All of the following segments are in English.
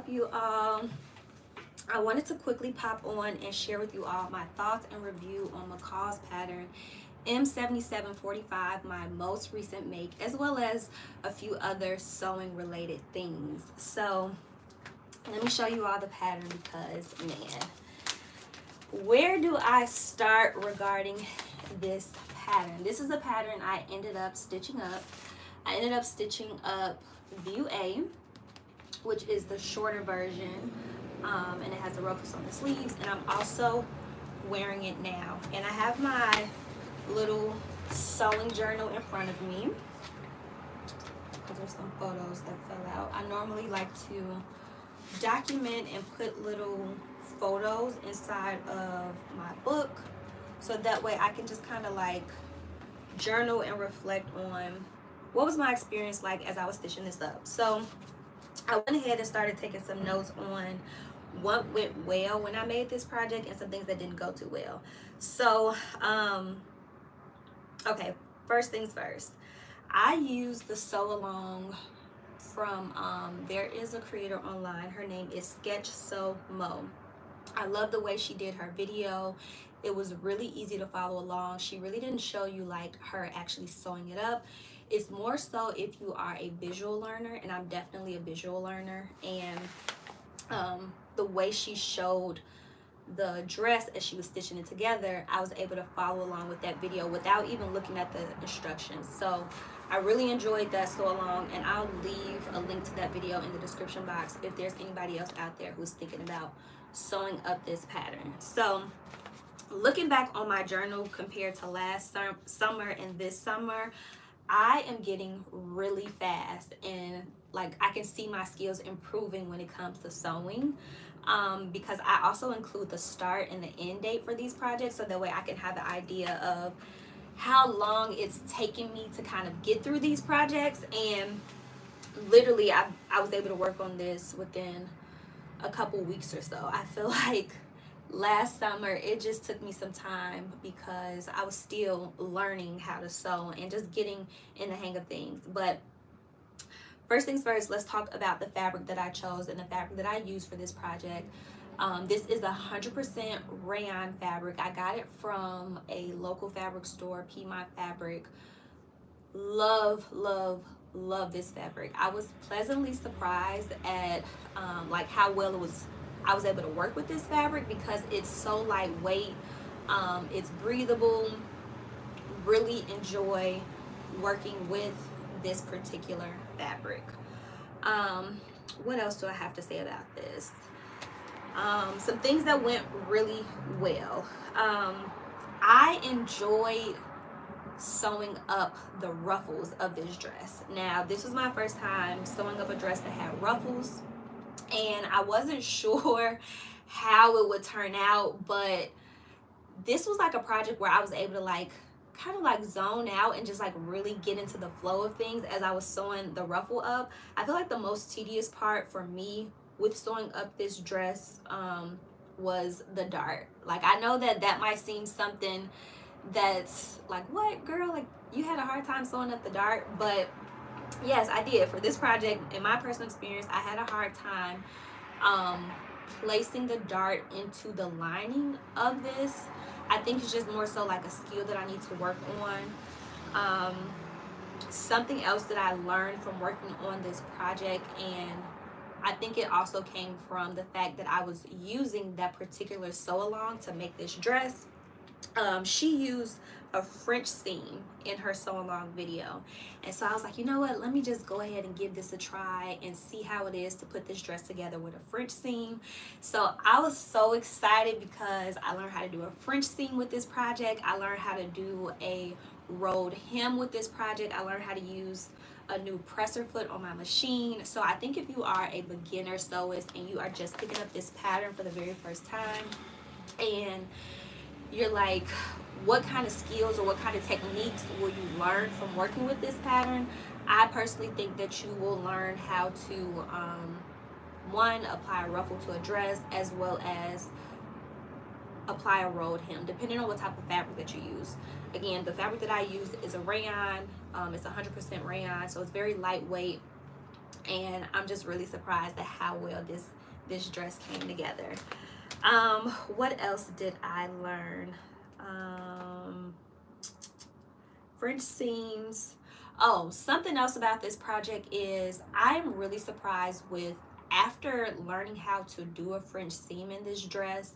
up, you all? I wanted to quickly pop on and share with you all my thoughts and review on McCall's pattern M7745, my most recent make, as well as a few other sewing related things. So let me show you all the pattern because, man, where do I start regarding this pattern? This is a pattern I ended up stitching up. I ended up stitching up view A, which is the shorter version, and it has the ruffles on the sleeves, and I'm also wearing it now. And I have my little sewing journal in front of me because there's some photos that fell out. I normally like to document and put little photos inside of my book so that way I can just kind of like journal and reflect on what was my experience like as I was stitching this up. So I went ahead and started taking some notes on what went well when I made this project and some things that didn't go too well. So okay, first things first, I used the sew along from there is a creator online. Her name is Sketch Sew Mo. I love the way she did her video. It was really easy to follow along. She really didn't show you like her actually sewing it up. It's more so if you are a visual learner, and I'm definitely a visual learner. And the way she showed the dress as she was stitching it together, I was able to follow along with that video without even looking at the instructions. So I really enjoyed that sew along, and I'll leave a link to that video in the description box if there's anybody else out there who's thinking about sewing up this pattern. So looking back on my journal compared to last summer and this summer, I am getting really fast, and like I can see my skills improving when it comes to sewing, because I also include the start and the end date for these projects so that way I can have an idea of how long it's taking me to kind of get through these projects. And literally I was able to work on this within a couple weeks or so. I feel like last summer it just took me some time because I was still learning how to sew and just getting in the hang of things. But first things first, let's talk about the fabric that I chose and the fabric that I used for this project. This is 100% rayon fabric. I got it from a local fabric store, Piedmont Fabric. Love, love, love this fabric. I was pleasantly surprised at like how well I was able to work with this fabric because it's so lightweight. It's breathable. Really enjoy working with this particular fabric. What else do I have to say about this? Some things that went really well. I enjoyed sewing up the ruffles of this dress. Now, this was my first time sewing up a dress that had ruffles, and I wasn't sure how it would turn out, but this was like a project where I was able to like kind of like zone out and just like really get into the flow of things as I was sewing the ruffle up. I feel like the most tedious part for me with sewing up this dress was the dart. Like, I know that might seem something that's like, what, girl, like you had a hard time sewing up the dart, but yes, I did. For this project, in my personal experience, I had a hard time placing the dart into the lining of this. I think it's just more so like a skill that I need to work on. Something else that I learned from working on this project, and I think it also came from the fact that I was using that particular sew along to make this dress. She used a French seam in her sew along video, and so I was like, you know what, let me just go ahead and give this a try and see how it is to put this dress together with a French seam. So I was so excited because I learned how to do a French seam with this project. I learned how to do a rolled hem with this project. I learned how to use a new presser foot on my machine. So I think if you are a beginner sewist and you are just picking up this pattern for the very first time, and you're like, what kind of skills or what kind of techniques will you learn from working with this pattern? I personally think that you will learn how to one, apply a ruffle to a dress, as well as apply a rolled hem, depending on what type of fabric that you use. Again, the fabric that I use is a rayon. It's 100% rayon, so it's very lightweight. and I'm just really surprised at how well this dress came together. What else did I learn? French seams. Oh, something else about this project is I'm really surprised with, after learning how to do a French seam in this dress,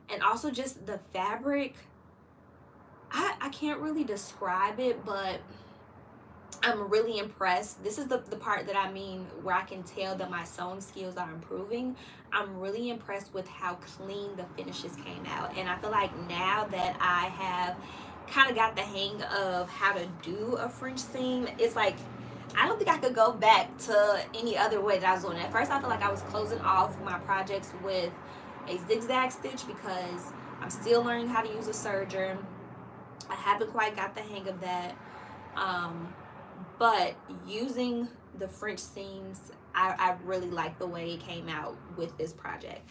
and also just the fabric. I can't really describe it, but I'm really impressed. This is the part that I mean where I can tell that my sewing skills are improving. I'm really impressed with how clean the finishes came out. And I feel like now that I have kind of got the hang of how to do a French seam, it's like I don't think I could go back to any other way that I was doing it. At first, I feel like I was closing off my projects with a zigzag stitch because I'm still learning how to use a serger. I haven't quite got the hang of that. But using the French seams, I really like the way it came out with this project.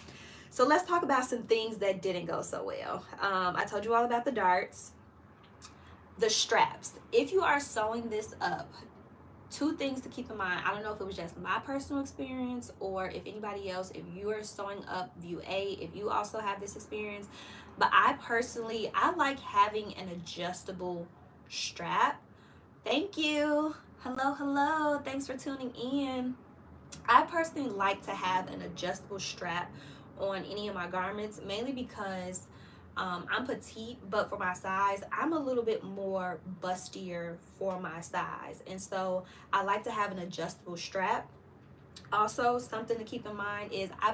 So let's talk about some things that didn't go so well. I told you all about the darts. The straps. If you are sewing this up, two things to keep in mind. I don't know if it was just my personal experience or if anybody else, if you are sewing up view A, if you also have this experience. But I personally, I like having an adjustable strap. Thank you. Hello, hello. Thanks for tuning in. I personally like to have an adjustable strap on any of my garments, mainly because I'm petite, but for my size, I'm a little bit more bustier for my size. And so I like to have an adjustable strap. Also, something to keep in mind is I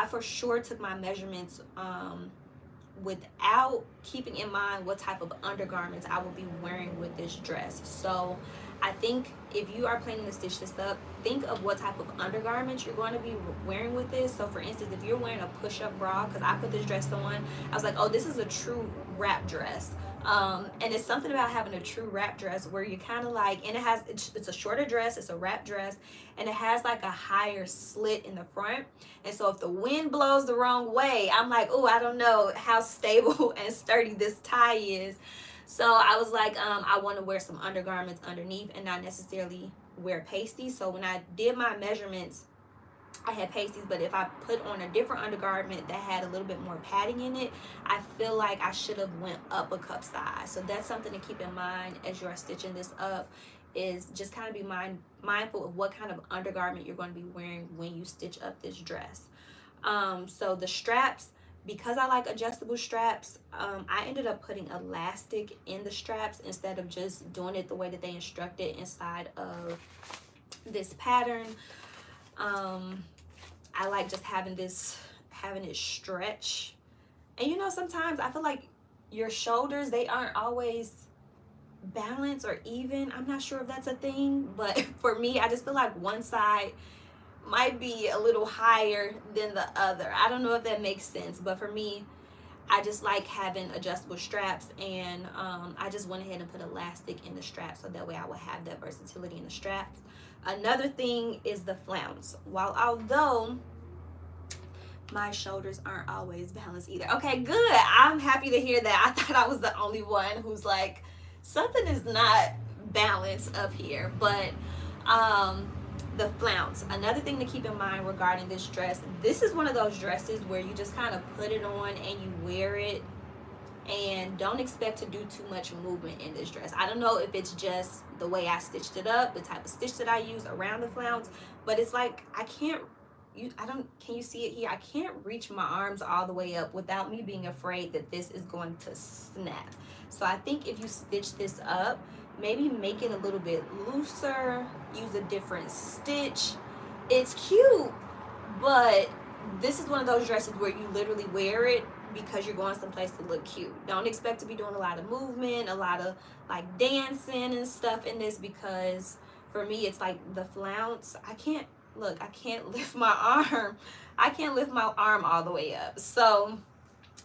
for sure took my measurements without keeping in mind what type of undergarments I will be wearing with this dress. So I think if you are planning to stitch this up, think of what type of undergarments you're going to be wearing with this. So for instance, if you're wearing a push-up bra, because I put this dress on, I was like, oh, this is a true wrap dress. And it's something about having a true wrap dress where you kind of like, and it's a shorter dress, it's a wrap dress, and it has like a higher slit in the front. And so if the wind blows the wrong way, I'm like, oh, I don't know how stable and sturdy this tie is. So I was like, I want to wear some undergarments underneath and not necessarily wear pasties. So when I did my measurements, I had pasties, but if I put on a different undergarment that had a little bit more padding in it, I feel like I should have went up a cup size. So that's something to keep in mind as you are stitching this up, is just kind of be mindful of what kind of undergarment you're going to be wearing when you stitch up this dress. So the straps, because I like adjustable straps, I ended up putting elastic in the straps instead of just doing it the way that they instructed inside of this pattern. I like just having it stretch. And you know, sometimes I feel like your shoulders, they aren't always balanced or even. I'm not sure if that's a thing, but for me, I just feel like one side might be a little higher than the other. I don't know if that makes sense, but for me, I just like having adjustable straps, and I just went ahead and put elastic in the straps so that way I would have that versatility in the straps. Another thing is the flounce. Although my shoulders aren't always balanced either. Okay, good. I'm happy to hear that. I thought I was the only one who's like, something is not balanced up here. But the flounce, another thing to keep in mind regarding this dress, this is one of those dresses where you just kind of put it on and you wear it and don't expect to do too much movement in this dress. I don't know if it's just the way I stitched it up, the type of stitch that I use around the flounce, but it's like can you see it here? I can't reach my arms all the way up without me being afraid that this is going to snap. So I think if you stitch this up, maybe make it a little bit looser, use a different stitch. It's cute, but this is one of those dresses where you literally wear it because you're going someplace to look cute. Don't expect to be doing a lot of movement, a lot of like dancing and stuff in this, because for me it's like the flounce, I can't lift my arm. I can't lift my arm all the way up. So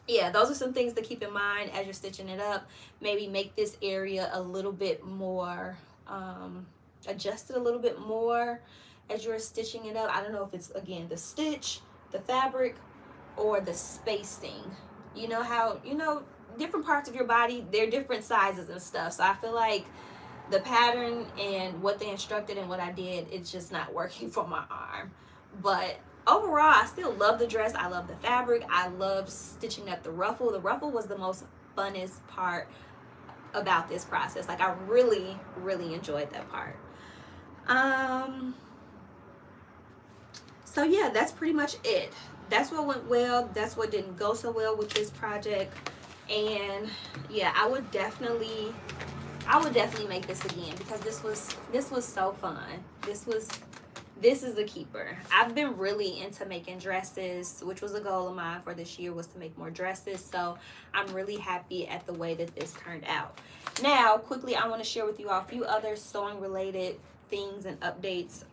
yeah, those are some things to keep in mind as you're stitching it up. Maybe make this area a little bit more adjust it a little bit more as you're stitching it up. I don't know if it's, again, the stitch, the fabric, or the spacing. You know how, different parts of your body, they're different sizes and stuff. So I feel like the pattern and what they instructed and what I did, it's just not working for my arm. But overall, I still love the dress. I love the fabric. I love stitching up the ruffle. The ruffle was the most funnest part about this process. Like, I really, really enjoyed that part. So yeah, that's pretty much it. That's what went well. That's what didn't go so well with this project. And yeah, I would definitely make this again, because this was so fun. This is a keeper. I've been really into making dresses, which was a goal of mine for this year, was to make more dresses. So I'm really happy at the way that this turned out. Now, quickly, I want to share with you all a few other sewing related things and updates.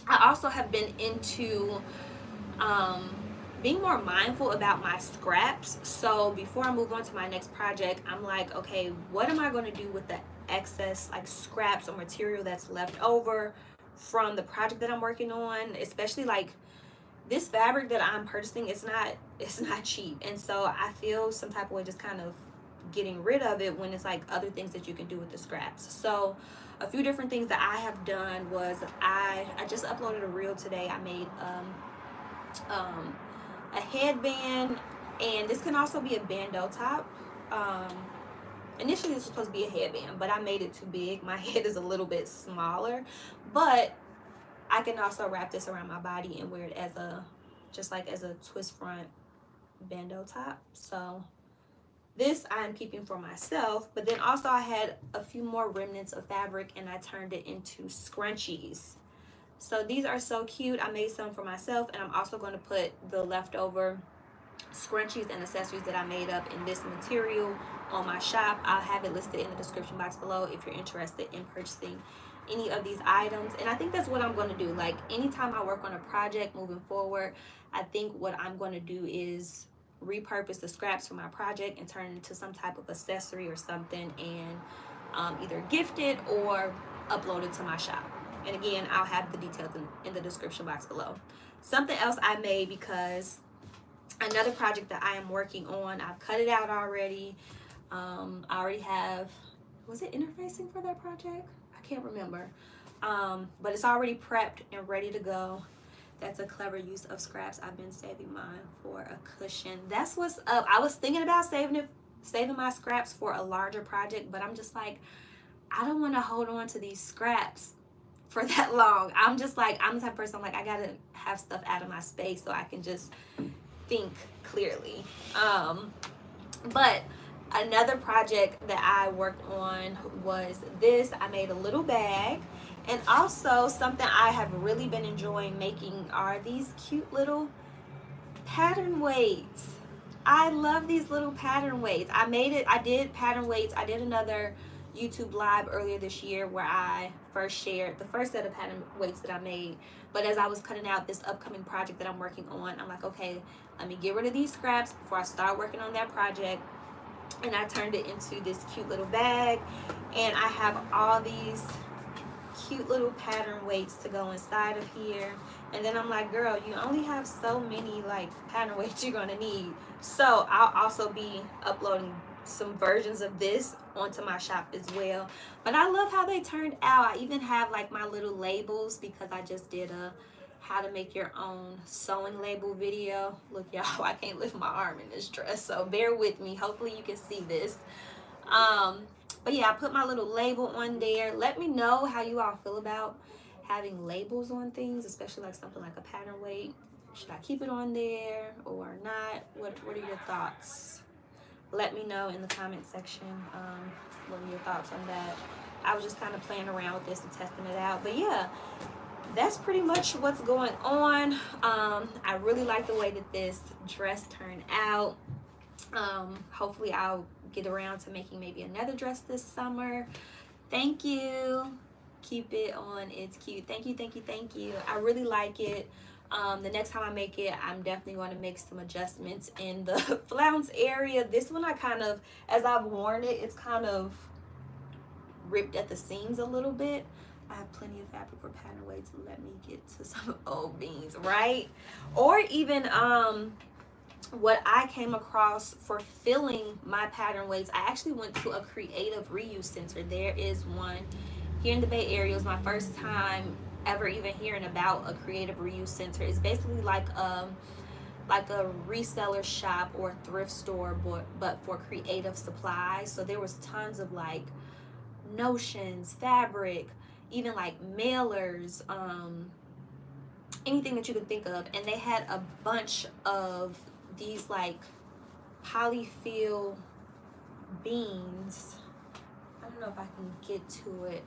I also have been into being more mindful about my scraps. So before I move on to my next project, I'm like, okay, what am I going to do with the excess like scraps or material that's left over from the project that I'm working on? Especially like this fabric that I'm purchasing, it's not cheap, and so I feel some type of way just kind of getting rid of it when it's like other things that you can do with the scraps. So a few different things that I have done was I just uploaded a reel today. I made a headband, and this can also be a bandeau top. Initially this was supposed to be a headband, but I made it too big. My head is a little bit smaller, but I can also wrap this around my body and wear it as just like as a twist front bandeau top. So this I'm keeping for myself, but then also I had a few more remnants of fabric and I turned it into scrunchies. So these are so cute. I made some for myself, and I'm also going to put the leftover scrunchies and accessories that I made up in this material on my shop. I'll have it listed in the description box below if you're interested in purchasing any of these items. And I think that's what I'm going to do. Like, anytime I work on a project moving forward, I think what I'm going to do is repurpose the scraps from my project and turn it into some type of accessory or something, and either gift it or upload it to my shop. And again, I'll have the details in the description box below. Something else I made, because another project that I am working on, I've cut it out already. I already have, was it interfacing for that project? I can't remember. But it's already prepped and ready to go. That's a clever use of scraps. I've been saving mine for a cushion. That's what's up. I was thinking about saving my scraps for a larger project, but I'm just like, I don't want to hold on to these scraps for that long. I'm just like, I'm the type of person, I'm like, I gotta have stuff out of my space so I can just think clearly. But another project that I worked on was this. I made a little bag, and also something I have really been enjoying making are these cute little pattern weights. I love these little pattern weights. I did pattern weights. I did another YouTube live earlier this year where I first shared the first set of pattern weights that I made. But as I was cutting out this upcoming project that I'm working on, I'm like, okay, let me get rid of these scraps before I start working on that project. And I turned it into this cute little bag, and I have all these cute little pattern weights to go inside of here. And then I'm like, girl, you only have so many like pattern weights you're gonna need. So I'll also be uploading some versions of this onto my shop as well. But I love how they turned out. I even have like my little labels, because I just did a how to make your own sewing label video. Look, y'all, I can't lift my arm in this dress, so bear with me. Hopefully you can see this. But yeah, I put my little label on there. Let me know how you all feel about having labels on things, especially like something like a pattern weight. Should I keep it on there or not? What are your thoughts? Let me know in the comment section. What are your thoughts on that? I was just kind of playing around with this and testing it out. But yeah, that's pretty much what's going on. I really like the way that this dress turned out. Hopefully I'll get around to making maybe another dress this summer. Thank you. Keep it on. It's cute. Thank you, thank you, thank you. I really like it. The next time I make it, I'm definitely going to make some adjustments in the flounce area. This one, I kind of, as I've worn it, it's kind of ripped at the seams a little bit. I have plenty of fabric for pattern weights. Let me get to some old beans, right? Or even what I came across for filling my pattern weights, I actually went to a creative reuse center. There is one here in the Bay Area. It was my first time ever even hearing about a creative reuse center. It's basically like a reseller shop or thrift store, but for creative supplies. So there was tons of like notions, fabric, even like mailers, anything that you could think of. And they had a bunch of these like polyfill beans. I don't know if I can get to it.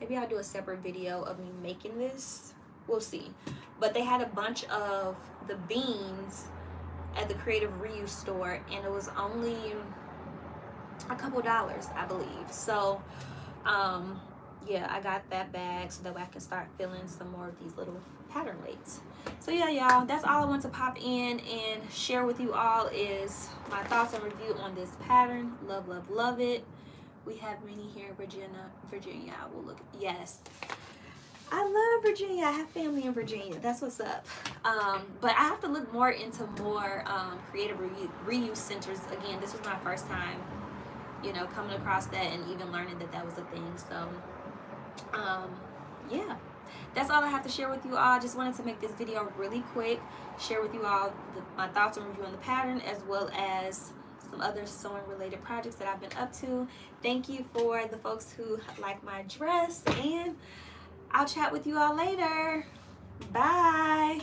Maybe I'll do a separate video of me making this. We'll see. But they had a bunch of the beans at the creative reuse store, and it was only a couple dollars, I believe. So yeah, I got that bag so that way I can start filling some more of these little pattern weights. So yeah, y'all, that's all I want to pop in and share with you all is my thoughts and review on this pattern. Love, love, love it. We have many here in Virginia. I will look. Yes, I love Virginia. I have family in Virginia. That's what's up. But I have to look more into more creative reuse centers. Again, this was my first time, you know, coming across that and even learning that that was a thing. So yeah, that's all I have to share with you all. I just wanted to make this video really quick, share with you all my thoughts and review on the pattern, as well as some other sewing related projects that I've been up to. Thank you for the folks who like my dress, and I'll chat with you all later. Bye.